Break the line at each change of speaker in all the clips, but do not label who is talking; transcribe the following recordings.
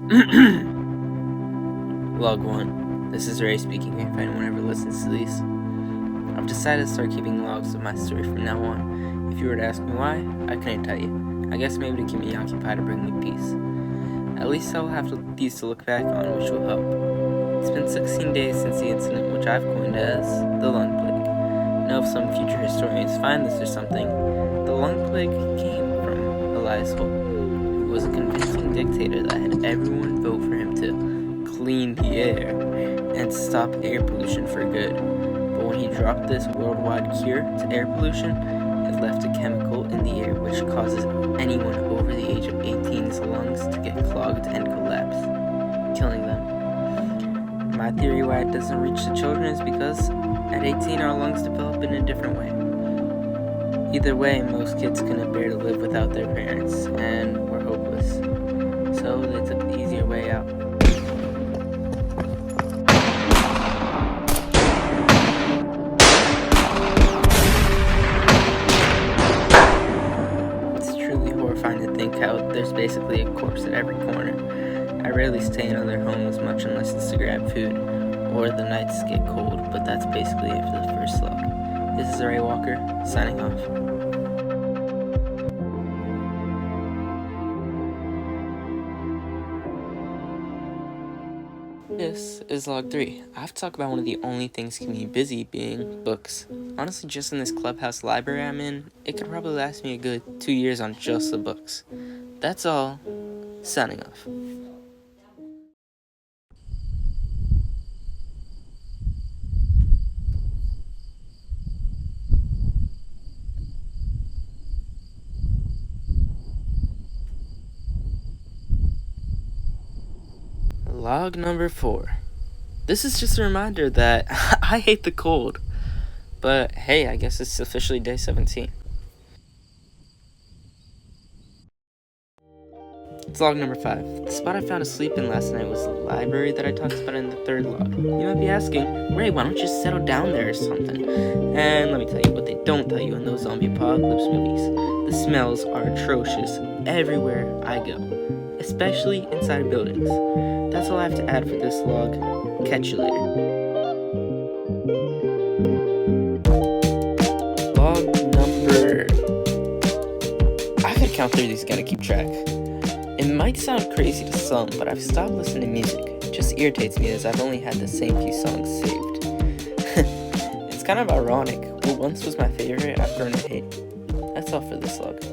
Log 1. This is Ray speaking if anyone ever listens to these. I've decided to start keeping logs of my story from now on. If you were to ask me why, I couldn't tell you. I guess maybe to keep me occupied and bring me peace. At least I'll have these to look back on, which will help. It's been 16 days since the incident, which I've coined as the lung plague. Now if some future historians find this or something, the lung plague came from Elias Hope, who was a convincing dictator that had everyone vote for him to clean the air and stop air pollution for good. But when he dropped this worldwide cure to air pollution, it left a chemical in the air which causes anyone over the age of 18's lungs to get clogged and collapse, killing them. My theory why it doesn't reach the children is because at 18 our lungs develop in a different way. Either way, most kids couldn't bear to live without their parents and were hopeless. So they took the easier way out. To think how there's basically a corpse at every corner. I rarely stay in other homes much unless it's to grab food, or the nights get cold, but that's basically it for the first look. This is Ray Walker, signing off. This is log 3. I have to talk about one of the only things keeping me busy, being books. Honestly, just in this clubhouse library I'm in, it could probably last me a good 2 years on just the books. That's all. Signing off. Log number 4. This is just a reminder that I hate the cold. But hey, I guess it's officially day 17. It's log number 5. The spot I found asleep in last night was the library that I talked about in the third log. You might be asking, Ray, why don't you just settle down there or something? And let me tell you what they don't tell you in those zombie apocalypse movies. The smells are atrocious everywhere I go, especially inside buildings. That's all I have to add for this log. Catch you later. Log number... I gotta count through these, gotta keep track. It might sound crazy to some, but I've stopped listening to music. It just irritates me as I've only had the same few songs saved. It's kind of ironic. What once was my favorite, I've grown to hate. That's all for this log.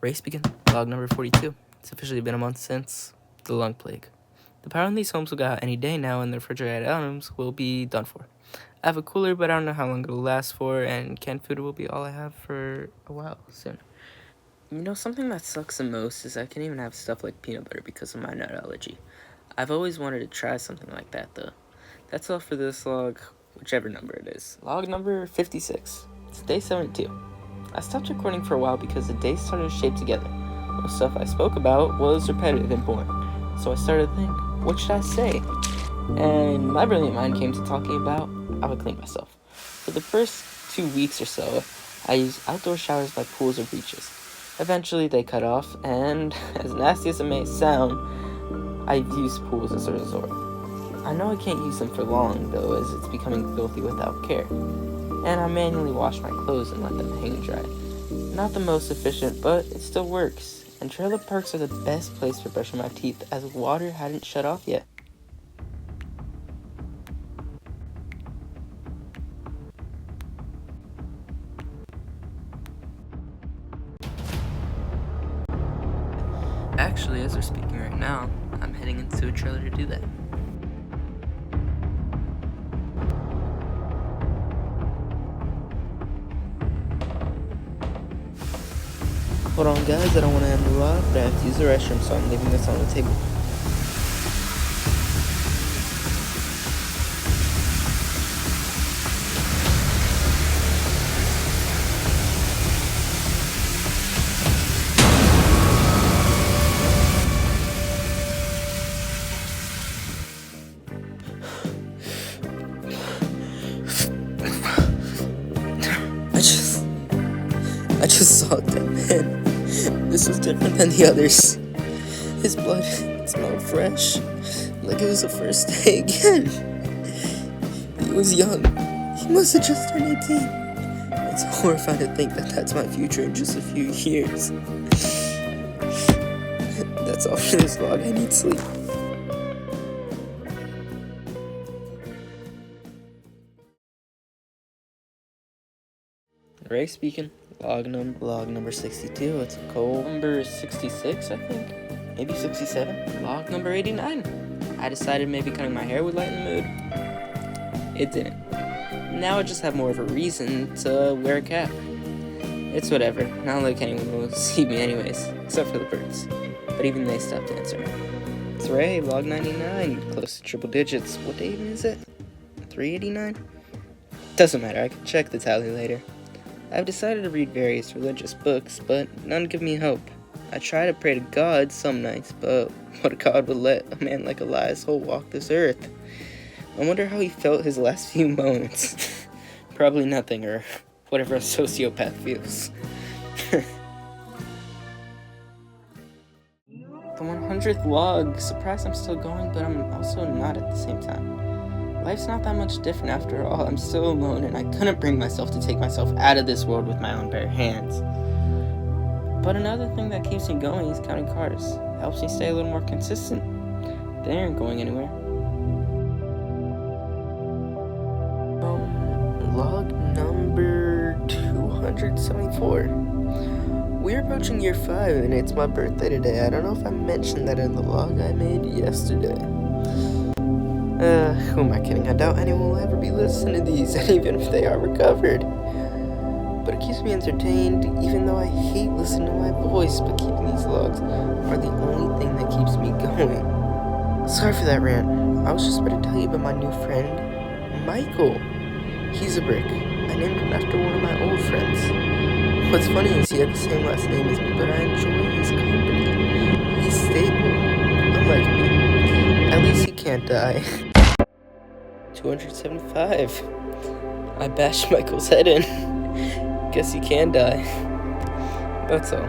Race begin. Log number 42. It's officially been a month since the lung plague. The power in these homes will go out any day now, and the refrigerated items will be done for. I have a cooler, but I don't know how long it'll last for, and canned food will be all I have for a while soon. You know, something that sucks the most is I can't even have stuff like peanut butter because of my nut allergy. I've always wanted to try something like that, though. That's all for this log, whichever number it is. Log number 56. It's day 72. I stopped recording for a while because the days started to shape together. Most stuff I spoke about was repetitive and boring. So I started to think, what should I say? And my brilliant mind came to talking about I would clean myself. For the first 2 weeks or so, I used outdoor showers by pools or beaches. Eventually they cut off, and as nasty as it may sound, I've used pools as a resort. I know I can't use them for long, though, as it's becoming filthy without care. And I manually wash my clothes and let them hang dry. Not the most efficient, but it still works. And trailer parks are the best place for brushing my teeth, as water hadn't shut off yet. Actually, as we're speaking right now, I'm heading into a trailer to do that. Hold on guys, I don't want to end the vlog, but I have to use the restroom, so I'm leaving this on the table. just saw a dead man. This was different than the others. His blood smelled fresh, like it was the first day again. He was young. He must have just turned 18. It's horrifying to think that that's my future in just a few years. That's all for this vlog. I need sleep. Ray speaking. Log number 62. It's a cold number 66, I think. Maybe 67. Log number 89. I decided maybe cutting my hair would lighten the mood. It didn't. Now I just have more of a reason to wear a cap. It's whatever. Not like anyone will see me anyways, except for the birds. But even they stopped answering. It's Ray, log 99. Close to triple digits. What day even is it? 389? Doesn't matter. I can check the tally later. I've decided to read various religious books, but none give me hope. I try to pray to God some nights, but what God would let a man like Elias Holt walk this earth? I wonder how he felt his last few moments. Probably nothing, or whatever a sociopath feels. The 100th log. Surprised I'm still going, but I'm also not at the same time. Life's not that much different after all. I'm still alone, and I couldn't bring myself to take myself out of this world with my own bare hands. But another thing that keeps me going is counting cars. Helps me stay a little more consistent. They aren't going anywhere. Log number 274. We're approaching year 5, and it's my birthday today. I don't know if I mentioned that in the log I made yesterday. Who am I kidding? I doubt anyone will ever be listening to these, even if they are recovered. But it keeps me entertained, even though I hate listening to my voice, but keeping these logs are the only thing that keeps me going. Sorry for that rant. I was just about to tell you about my new friend, Michael. He's a brick. I named him after one of my old friends. What's funny is he had the same last name as me, but I enjoy his company. He's stable, unlike me. At least he can't die. 275. I bashed Michael's head in. Guess he can die. That's all.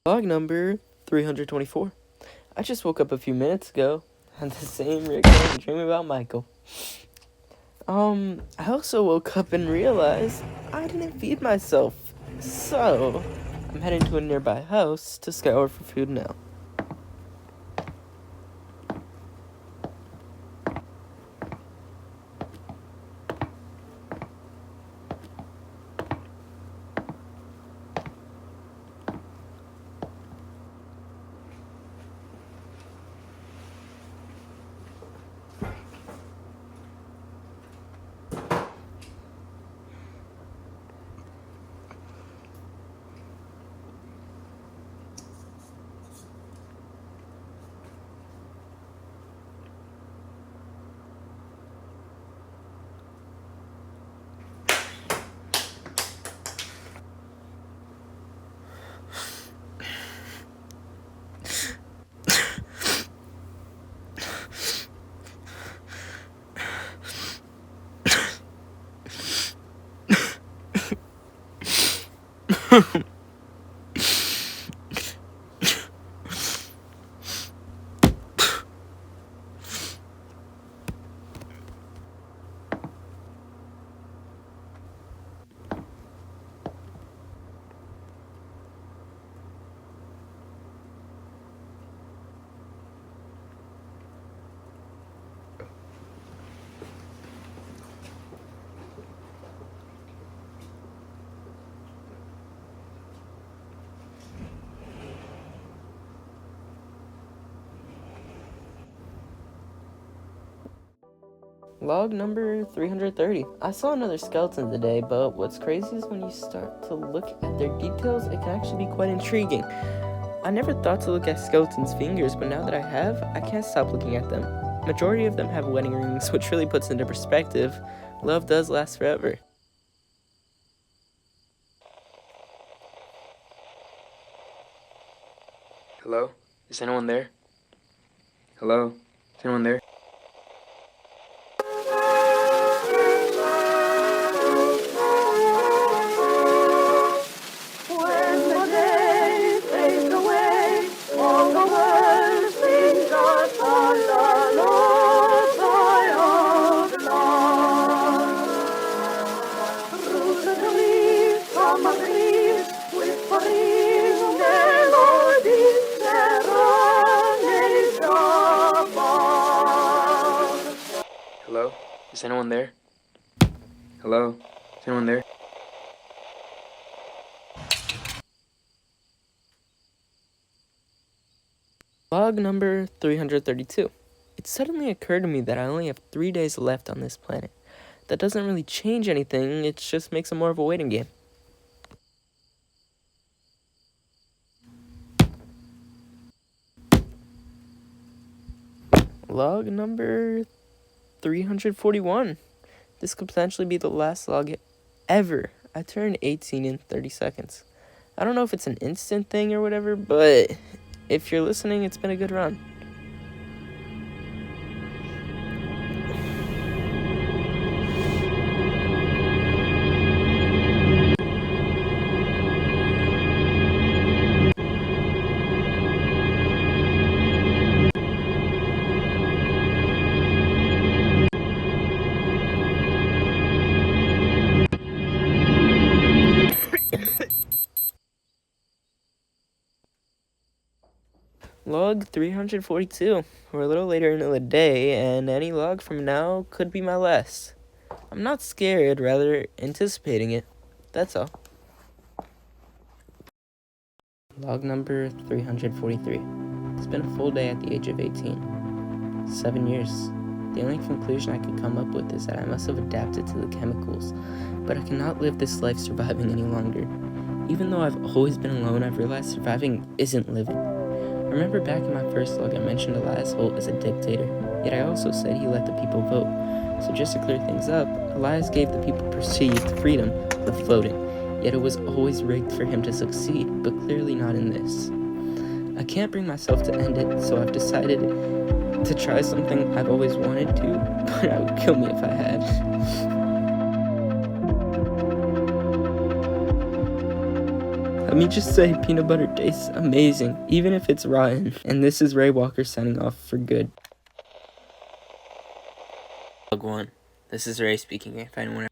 Log number 324. I just woke up a few minutes ago. Had the same recurring dream about Michael. I also woke up and realized I didn't feed myself. So, I'm heading to a nearby house to scour for food now. Log number 330. I saw another skeleton today, but what's crazy is when you start to look at their details, it can actually be quite intriguing. I never thought to look at skeletons' fingers, but now that I have, I can't stop looking at them. Majority of them have wedding rings, which really puts into perspective, love does last forever.
Hello? Is anyone there? Hello? Is anyone there? Is anyone there? Hello? Is anyone there?
Log number 332. It suddenly occurred to me that I only have 3 days left on this planet. That doesn't really change anything, it just makes it more of a waiting game. Log number 341. This could potentially be the last log ever. I turned 18 in 30 seconds. I don't know if it's an instant thing or whatever, but if you're listening, it's been a good run. Log 342. We're a little later into the day, and any log from now could be my last. I'm not scared, rather anticipating it. That's all. Log number 343. It's been a full day at the age of 18. 7 years. The only conclusion I could come up with is that I must have adapted to the chemicals, but I cannot live this life surviving any longer. Even though I've always been alone, I've realized surviving isn't living. I remember back in my first log I mentioned Elias Holt as a dictator, yet I also said he let the people vote. So just to clear things up, Elias gave the people perceived freedom of voting, yet it was always rigged for him to succeed, but clearly not in this. I can't bring myself to end it, so I've decided to try something I've always wanted to, but it would kill me if I had. Let me just say, peanut butter tastes amazing, even if it's rotten. And this is Ray Walker signing off for good. Log 1. This is Ray speaking, if anyone...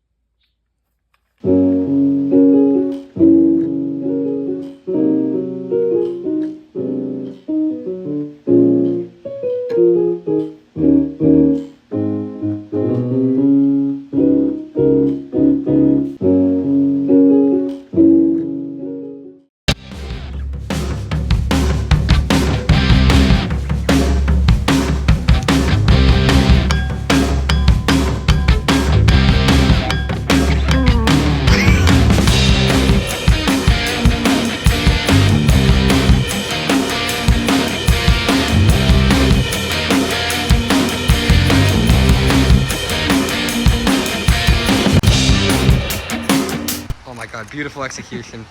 Oh my god, beautiful execution.